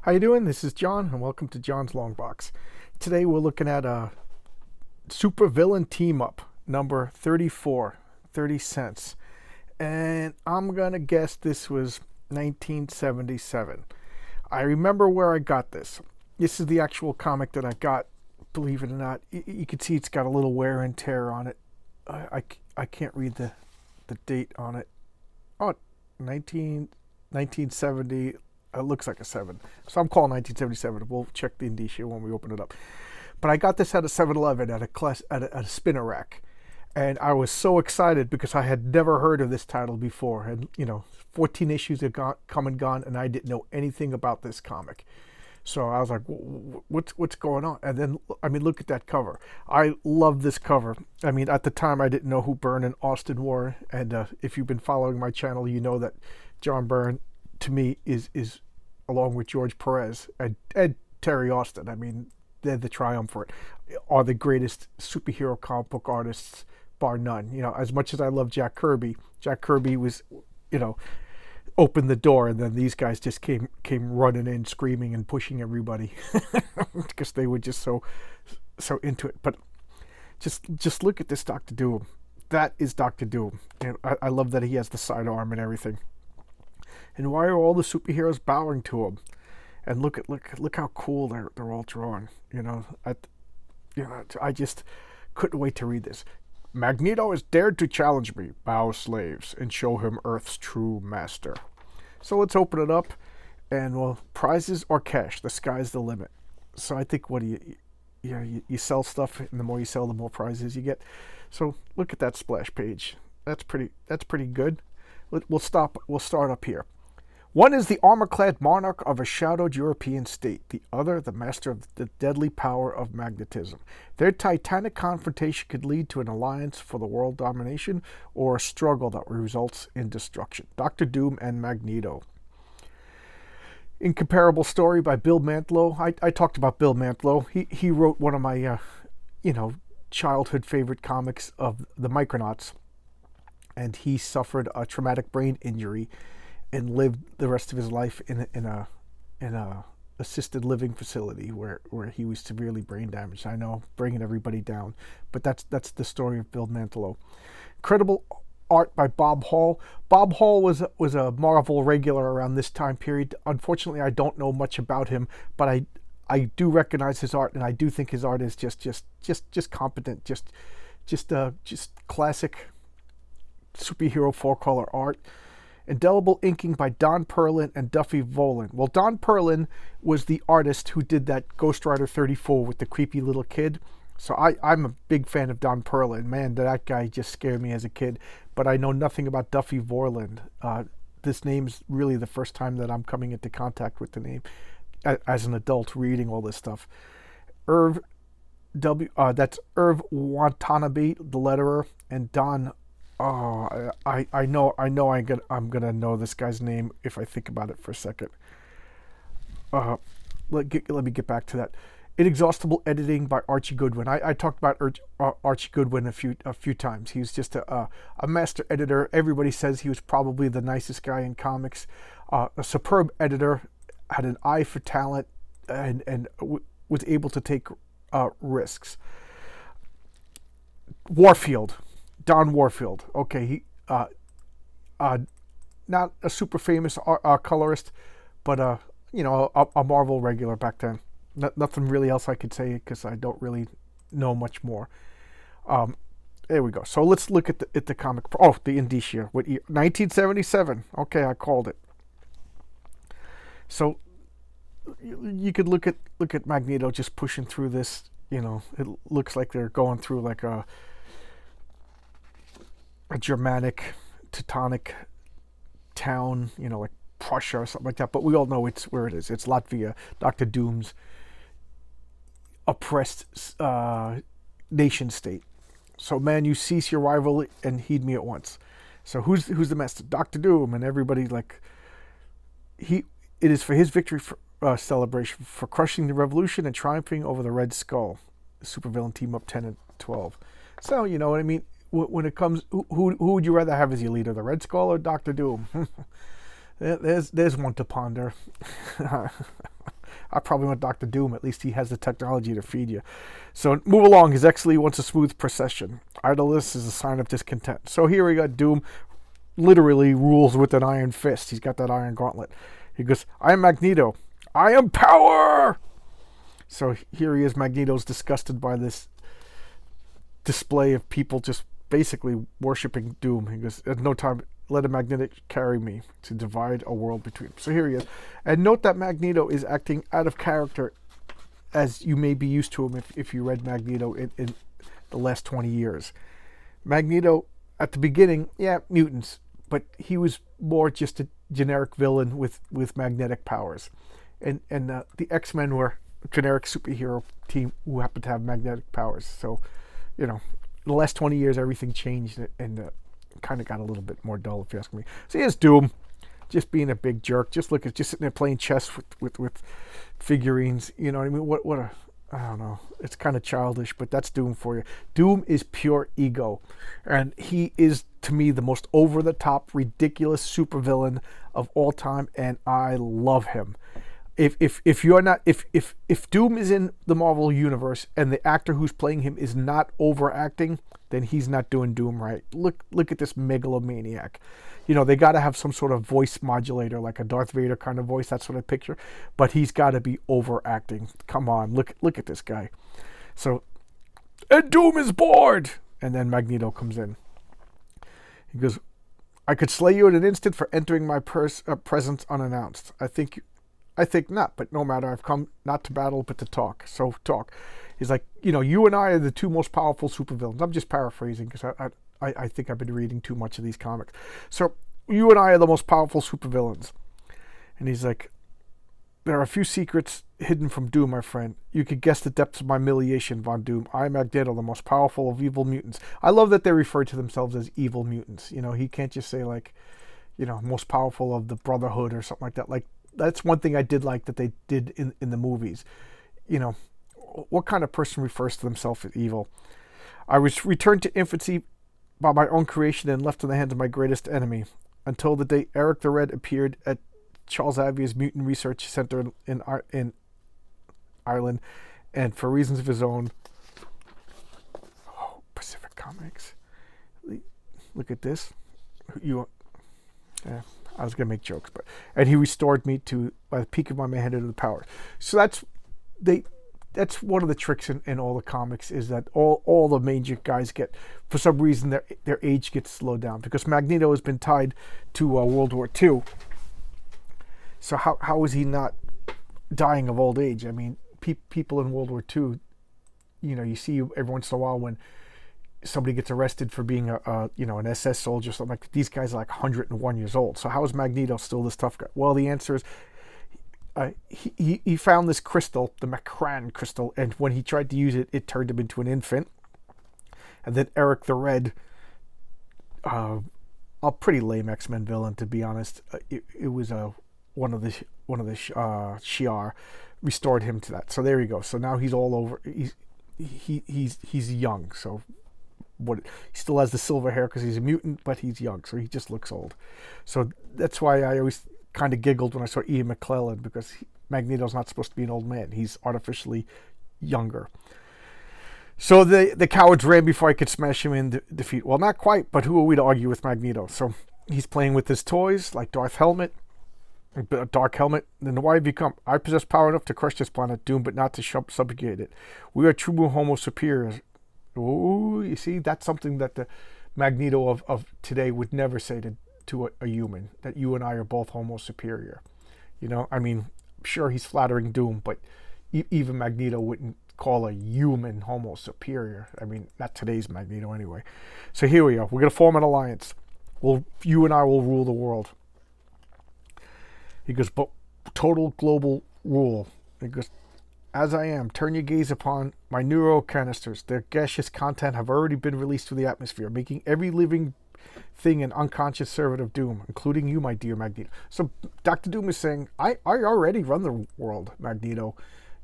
How you doing? This is John, and welcome to John's Long Box. Today we're looking at a super villain team up number 34, 30 cents, and I'm gonna guess this was 1977. I remember where I got this. This is the actual comic that I got. Believe it or not, you can see it's got a little wear and tear on it. I can't read the date on it. Oh, 1970. It looks like a 7. So I'm calling 1977. We'll check the indicia when we open it up. But I got this at a 7-Eleven at a spinner rack. And I was so excited because I had never heard of this title before. And, 14 issues had come and gone, and I didn't know anything about this comic. So I was like, what's going on? And then, look at that cover. I love this cover. At the time, I didn't know who Byrne and Austin were. And if you've been following my channel, you know that John Byrne, to me, is along with George Perez and Terry Austin. They're the triumvirate, are the greatest superhero comic book artists, bar none. As much as I love Jack Kirby was, opened the door, and then these guys just came running in, screaming and pushing everybody because they were just so into it. But just look at this Doctor Doom. That is Doctor Doom, and I love that he has the sidearm and everything. And why are all the superheroes bowing to him? And look how cool they're all drawn. I just couldn't wait to read this. Magneto has dared to challenge me, bow slaves, and show him Earth's true master. So let's open it up, and prizes or cash, the sky's the limit. So I think you sell stuff, and the more you sell, the more prizes you get. So look at that splash page. That's pretty good. We'll start up here. One is the armor-clad monarch of a shadowed European state, the other the master of the deadly power of magnetism. Their titanic confrontation could lead to an alliance for the world domination or a struggle that results in destruction. Doctor Doom and Magneto. Incomparable story by Bill Mantlo. I talked about Bill Mantlo. He wrote one of my childhood favorite comics of the Micronauts, and he suffered a traumatic brain injury and lived the rest of his life in a assisted living facility where he was severely brain damaged. I know, bringing everybody down, but that's the story of Bill Mantlo. Incredible art by Bob Hall. Bob Hall was a Marvel regular around this time period. Unfortunately, I don't know much about him, but I do recognize his art, and I do think his art is just competent, just classic superhero 4-color art. Indelible inking by Don Perlin and Duffy Volan. Well, Don Perlin was the artist who did that Ghost Rider 34 with the creepy little kid. So I'm a big fan of Don Perlin. Man, that guy just scared me as a kid. But I know nothing about Duffy Volan. This name's really the first time that I'm coming into contact with the name as an adult reading all this stuff. That's Irv Watanabe, the letterer, and Don. Oh, I know I'm gonna know this guy's name if I think about it for a second. Let me get back to that. Inexhaustible editing by Archie Goodwin. I talked about Archie Goodwin a few times. He was just a master editor. Everybody says he was probably the nicest guy in comics. A superb editor, had an eye for talent, and was able to take risks. Warfield. Don Warfield. Okay, he not a super famous colorist, but a Marvel regular back then. Nothing really else I could say because I don't really know much more. There we go. So let's look at the comic. Oh, the indicia. What year? 1977. Okay, I called it. So you could look at Magneto just pushing through this. It looks like they're going through like a Germanic, Teutonic town, like Prussia or something like that. But we all know it's where it is. It's Latvia, Doctor Doom's oppressed nation state. So, man, you cease your rival and heed me at once. So who's the master? Doctor Doom, and everybody it is for his victory celebration for crushing the revolution and triumphing over the Red Skull. Supervillain team up 10 and 12. So you know what I mean. When it comes, who would you rather have as your leader, the Red Skull or Doctor Doom? There's one to ponder. I probably want Doctor Doom. At least he has the technology to feed you. So move along. His Excellency wants a smooth procession. Idleness is a sign of discontent. So here we got Doom literally rules with an iron fist. He's got that iron gauntlet. He goes, I am Magneto. I am power! So here he is. Magneto's disgusted by this display of people just basically worshipping Doom. He goes, at no time, let a Magneto carry me to divide a world between. So here he is. And note that Magneto is acting out of character as you may be used to him if you read Magneto in the last 20 years. Magneto, at the beginning, yeah, mutants, but he was more just a generic villain with magnetic powers. And the X-Men were a generic superhero team who happened to have magnetic powers. So, in the last 20 years, everything changed and kind of got a little bit more dull, if you ask me. So here's Doom, just being a big jerk. Just sitting there playing chess with figurines. You know what I mean? What a, I don't know. It's kind of childish, but that's Doom for you. Doom is pure ego, and he is, to me, the most over-the-top, ridiculous supervillain of all time, and I love him. If you're not, if Doom is in the Marvel universe and the actor who's playing him is not overacting, then he's not doing Doom right. Look at this megalomaniac. They got to have some sort of voice modulator, like a Darth Vader kind of voice. That's what I picture. But he's got to be overacting. Come on, look at this guy. So, and Doom is bored. And then Magneto comes in. He goes, I could slay you in an instant for entering my presence unannounced. I think not, but no matter. I've come not to battle, but to talk. So talk. He's like, you and I are the two most powerful supervillains. I'm just paraphrasing because I think I've been reading too much of these comics. So you and I are the most powerful supervillains. And he's like, there are a few secrets hidden from Doom, my friend. You could guess the depths of my humiliation, Von Doom. I am Magneto, the most powerful of evil mutants. I love that they refer to themselves as evil mutants. He can't just say like, most powerful of the Brotherhood or something like that. Like, that's one thing I did like that they did in the movies. What kind of person refers to themselves as evil? I was returned to infancy by my own creation and left in the hands of my greatest enemy until the day Eric the Red appeared at Charles Xavier's Mutant Research Center in Ireland, and for reasons of his own. Oh, Pacific Comics. Look at this. Yeah, I was gonna make jokes, and he restored me to by the peak of my manhood to the power. So that's one of the tricks in all the comics, is that all the major guys get, for some reason, their age gets slowed down, because Magneto has been tied to World War II. So how is he not dying of old age? I mean, people in World War II, you see every once in a while when somebody gets arrested for being an SS soldier or something like that. These guys are like 101 years old. So how is Magneto still this tough guy? Well, the answer is he found this crystal, the Macran crystal, and when he tried to use it, it turned him into an infant. And then Eric the Red, a pretty lame X-Men villain, to be honest. It was one of the Shi'ar restored him to that. So there you go. So now he's all over. He's young. So he still has the silver hair because he's a mutant, but he's young, so he just looks old. So that's why I always kind of giggled when I saw Ian McClellan, because Magneto's not supposed to be an old man. He's artificially younger. So the cowards ran before I could smash him in defeat. Well, not quite, but who are we to argue with Magneto? So he's playing with his toys, like Dark Helmet. Then why have you come? I possess power enough to crush this planet, Doom, but not to subjugate it. We are true Homo superiors. Oh, you see, that's something that the Magneto of today would never say to a human, that you and I are both Homo superior. I mean, sure, he's flattering Doom, but even Magneto wouldn't call a human Homo superior. I mean, not today's Magneto anyway. So here we are. We're going to form an alliance. You and I will rule the world. He goes, but total global rule. He goes, as I am, turn your gaze upon my neuro canisters. Their gaseous content have already been released to the atmosphere, making every living thing an unconscious servant of Doom, including you, my dear Magneto. So Dr. Doom is saying, I already run the world, Magneto.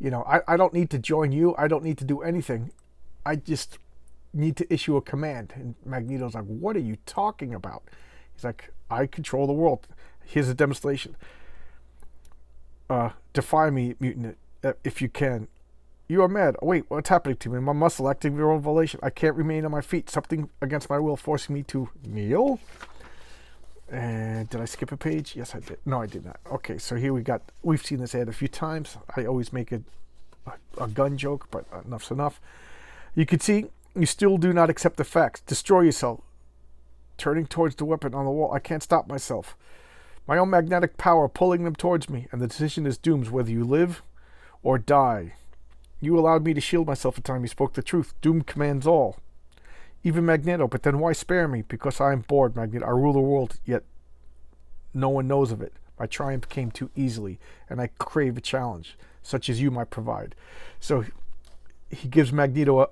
I don't need to join you. I don't need to do anything. I just need to issue a command. And Magneto's like, what are you talking about? He's like, I control the world. Here's a demonstration. Defy me, mutant. if you can. You are mad. Oh, wait, what's happening to me? My muscle acting their own volition. I can't remain on my feet. Something against my will forcing me to kneel. And did I skip a page? Yes, I did. No, I did not. Okay, so here we've seen this ad a few times. I always make a gun joke, but enough's enough. You can see you still do not accept the facts. Destroy yourself. Turning towards the weapon on the wall. I can't stop myself. My own magnetic power pulling them towards me, and the decision is doomed whether you live or die. You allowed me to shield myself at the time you spoke the truth. Doom commands all. Even Magneto, but then why spare me? Because I am bored, Magneto. I rule the world, yet no one knows of it. My triumph came too easily, and I crave a challenge, such as you might provide. So he gives Magneto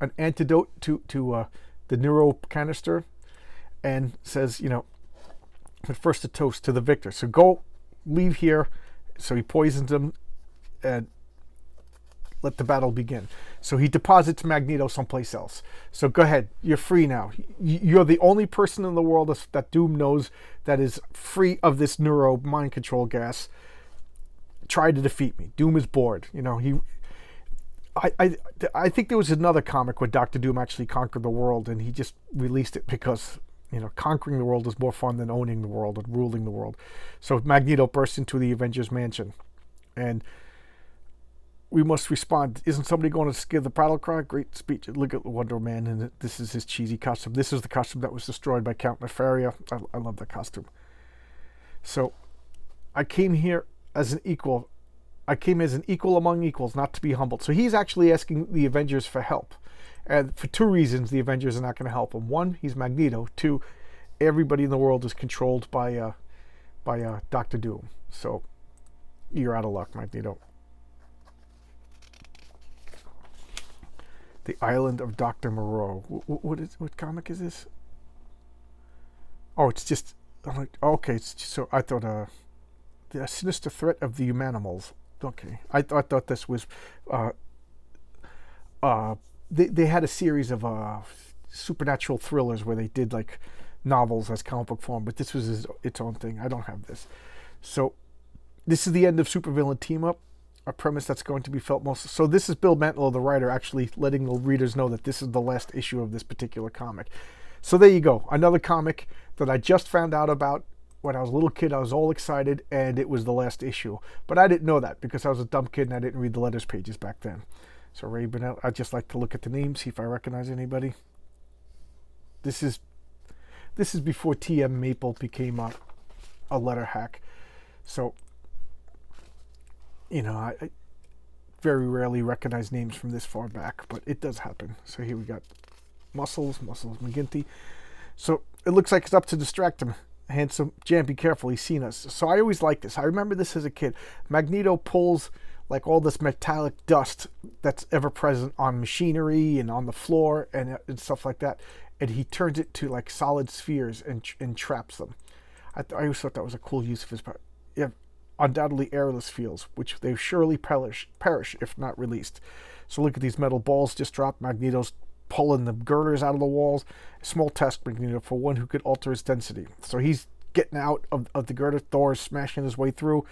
an antidote to the neuro canister, and says, but first a toast to the victor. So go, leave here. So he poisons him, and let the battle begin. So he deposits Magneto someplace else. So go ahead, you're free now. You're the only person in the world that Doom knows that is free of this neuro mind control gas. Try to defeat me. Doom is bored. I think there was another comic where Doctor Doom actually conquered the world, and he just released it because conquering the world is more fun than owning the world and ruling the world. So Magneto bursts into the Avengers mansion, and we must respond. Isn't somebody going to give the battle cry? Great speech. Look at Wonder Man, and this is his cheesy costume. This is the costume that was destroyed by Count Nefaria. I love that costume. So, I came here as an equal. I came as an equal among equals, not to be humbled. So he's actually asking the Avengers for help. And for two reasons, the Avengers are not going to help him. One, he's Magneto. Two, everybody in the world is controlled by Doctor Doom. So, you're out of luck, Magneto. The Island of Dr. Moreau. What comic is this? Oh, it's just... Okay, it's just, so I thought... The Sinister Threat of the Humanimals. Okay. I thought this was... They had a series of supernatural thrillers where they did like novels as comic book form, but this was its own thing. I don't have this. So this is the end of Supervillain Team Up. A premise that's going to be felt most... So this is Bill Mantlo, the writer, actually letting the readers know that this is the last issue of this particular comic. So there you go. Another comic that I just found out about when I was a little kid. I was all excited, and it was the last issue. But I didn't know that because I was a dumb kid and I didn't read the letters pages back then. So Ray Burnett, I just like to look at the names, see if I recognize anybody. This is before T.M. Maple became a letter hack. So... I very rarely recognize names from this far back, but it does happen. So here we got Muscles McGinty. So it looks like it's up to distract him. Handsome Jan, be careful, he's seen us. So I always like this. I remember this as a kid. Magneto pulls like all this metallic dust that's ever present on machinery and on the floor and stuff like that, and he turns it to like solid spheres and traps them. I always thought that was a cool use of his power. Yeah. Undoubtedly airless fields, which they surely perish if not released. So look at these metal balls just dropped. Magneto's pulling the girders out of the walls. Small task, Magneto, for one who could alter its density. So he's getting out of the girder. Thor is smashing his way through,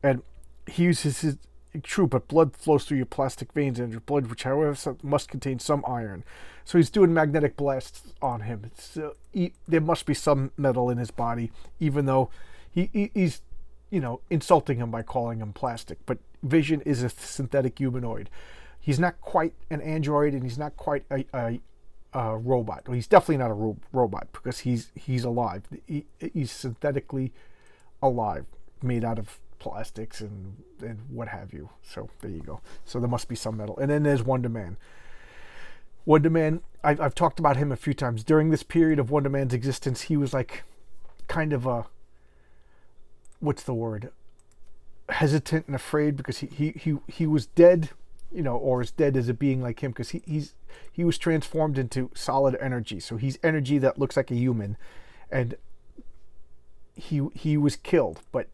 and he uses his... True, but blood flows through your plastic veins, and your blood, which however must contain some iron. So he's doing magnetic blasts on him. There must be some metal in his body, even though he's insulting him by calling him plastic. But Vision is a synthetic humanoid. He's not quite an android, and he's not quite a robot. Well, he's definitely not a robot because he's alive. He's synthetically alive, made out of plastics and what have you. So there you go. So there must be some metal. And then there's Wonder Man. Wonder Man, I've talked about him a few times. During this period of Wonder Man's existence, he was like kind of a... what's the word? Hesitant and afraid because he was dead, or as dead as a being like him, because he was transformed into solid energy. So he's energy that looks like a human, and he was killed. But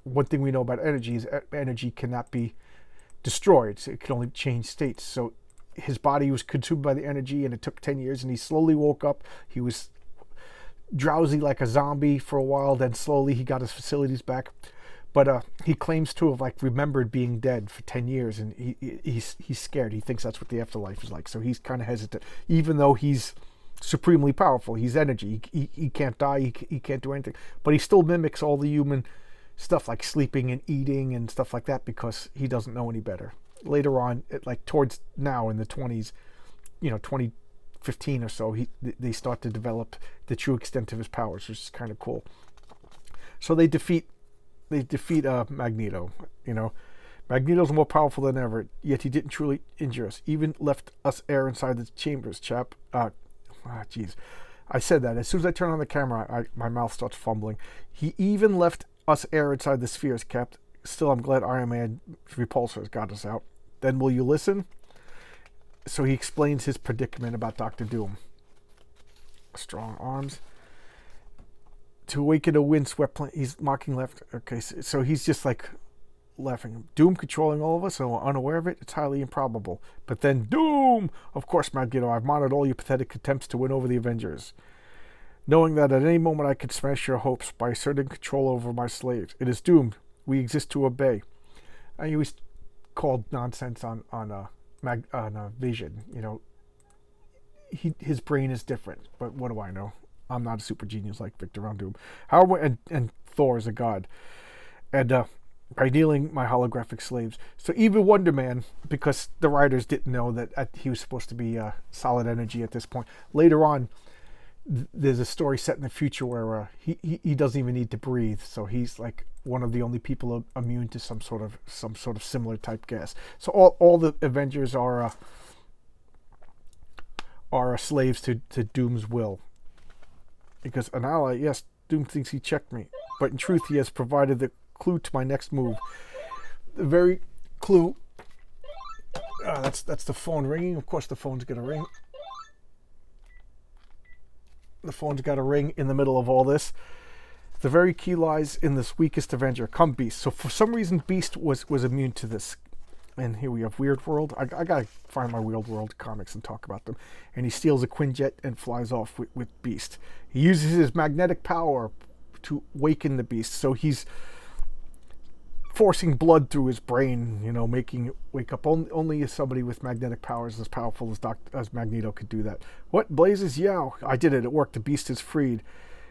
one thing we know about energy is energy cannot be destroyed. So it can only change states. So his body was consumed by the energy, and it took 10 years, and he slowly woke up. He was drowsy like a zombie for a while, then slowly he got his facilities back. But he claims to have like remembered being dead for 10 years, and he's scared. He thinks that's what the afterlife is like. So he's kind of hesitant, even though he's supremely powerful. He's energy. He can't die. He can't do anything. But he still mimics all the human stuff like sleeping and eating and stuff like that because he doesn't know any better. Later on, like towards now in the 20s, 2015 or so, they start to develop the true extent of his powers, which is kind of cool. So they defeat Magneto. Magneto's more powerful than ever, yet he didn't truly injure us. Even left us air inside the chambers, chap. Jeez. I said that. As soon as I turn on the camera, my mouth starts fumbling. He even left us air inside the spheres, Cap. Still, I'm glad Iron Man's repulsors got us out. Then will you listen? So he explains his predicament about Doctor Doom. Strong arms. To awaken a windswept planet. He's mocking left. Okay, so he's just like laughing. Doom controlling all of us, and we're unaware of it. It's highly improbable. But then Doom! Of course, Magneto, I've monitored all your pathetic attempts to win over the Avengers. Knowing that at any moment I could smash your hopes by asserting control over my slaves. It is doomed. We exist to obey. And he was called nonsense on Vision. His brain is different. But what do I know? I'm not a super genius like Victor Von Doom. However, and Thor is a god. And by dealing my holographic slaves. So even Wonder Man, because the writers didn't know that he was supposed to be solid energy at this point. Later on, there's a story set in the future where he doesn't even need to breathe, so he's like one of the only people immune to some sort of similar type gas. So all the Avengers are slaves to Doom's will. Because an ally, yes, Doom thinks he checked me, but in truth he has provided the clue to my next move. The very clue. That's the phone ringing. Of course, the phone's gonna ring. The phone's got to ring in the middle of all this. The very key lies in this weakest Avenger. Come, Beast. So for some reason, Beast was immune to this. And here we have Weird World. I got to find my Weird World comics and talk about them. And he steals a Quinjet and flies off with Beast. He uses his magnetic power to waken the Beast. So he's forcing blood through his brain, making it wake up. Only somebody with magnetic powers as powerful as Magneto could do that. What blazes? Yeah, I did it. It worked. The Beast is freed.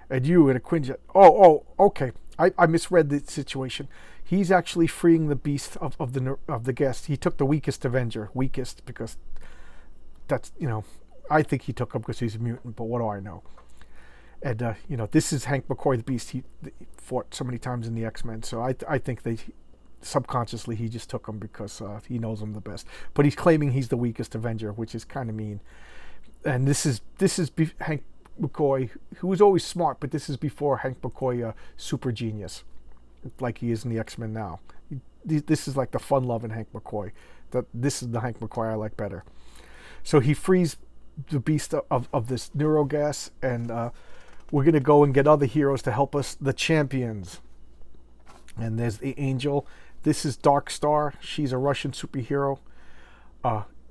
And you in a Quinjet. Oh, okay. I misread the situation. He's actually freeing the Beast of the guest. He took the weakest Avenger. Weakest because that's, I think he took him because he's a mutant, but what do I know? And, this is Hank McCoy, the Beast. He fought so many times in the X-Men, so I think subconsciously he just took him because he knows him the best. But he's claiming he's the weakest Avenger, which is kind of mean. And this is Hank McCoy, who was always smart, but this is before Hank McCoy super genius, like he is in the X-Men now. This is like the fun-loving Hank McCoy. This is the Hank McCoy I like better. So he frees the Beast of this neurogas, and we're going to go and get other heroes to help us, the champions. And there's the Angel. This is Dark Star. She's a Russian superhero.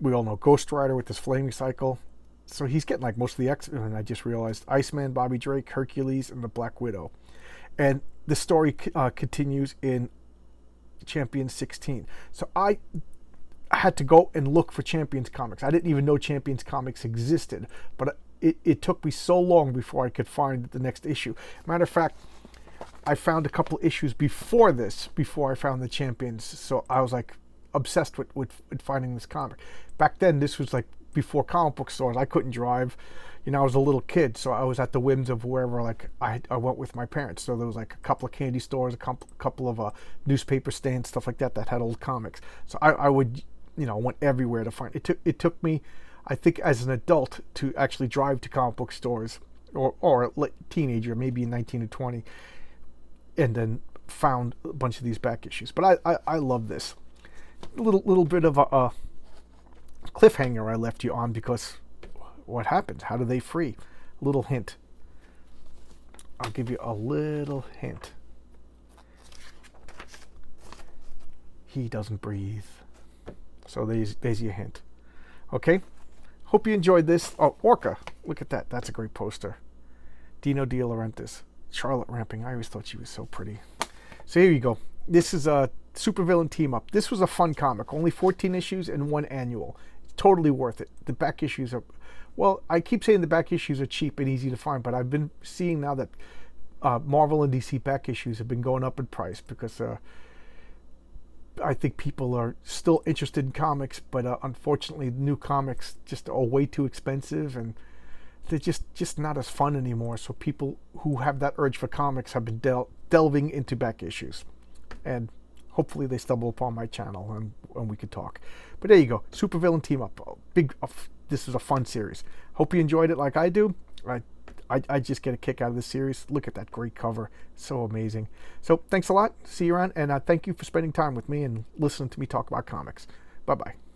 We all know Ghost Rider with his flaming cycle. So he's getting like most of the X-Men. I just realized Iceman, Bobby Drake, Hercules, and the Black Widow. And the story continues in Champions 16. So I had to go and look for Champions comics. I didn't even know Champions comics existed, but it took me so long before I could find the next issue. Matter of fact, I found a couple issues before I found the Champions. So I was like obsessed with finding this comic. Back then, this was like before comic book stores. I couldn't drive. I was a little kid, so I was at the whims of wherever like I went with my parents. So there was like a couple of candy stores, a couple of newspaper stands, stuff like that had old comics. So I would, went everywhere to find it. It took me, I think, as an adult to actually drive to comic book stores, or a teenager, maybe in 19 or 20, and then found a bunch of these back issues. But I love this. A little bit of a cliffhanger I left you on, because what happens? How do they free? Little hint. I'll give you a little hint. He doesn't breathe. So there's your hint. Okay? Hope you enjoyed this. Oh, Orca. Look at that. That's a great poster. Dino De Laurentiis. Charlotte Rampling. I always thought she was so pretty. So here you go. This is a supervillain team up. This was a fun comic. Only 14 issues and one annual. Totally worth it. The back issues are, well, I keep saying the back issues are cheap and easy to find, but I've been seeing now that Marvel and DC back issues have been going up in price because I think people are still interested in comics, but unfortunately, new comics just are way too expensive and they're just not as fun anymore. So people who have that urge for comics have been delving into back issues, and hopefully they stumble upon my channel and we could talk. But there you go, supervillain team up. This is a fun series. Hope you enjoyed it like I do. I just get a kick out of this series. Look at that great cover, so amazing. So thanks a lot. See you around, and thank you for spending time with me and listening to me talk about comics. Bye bye.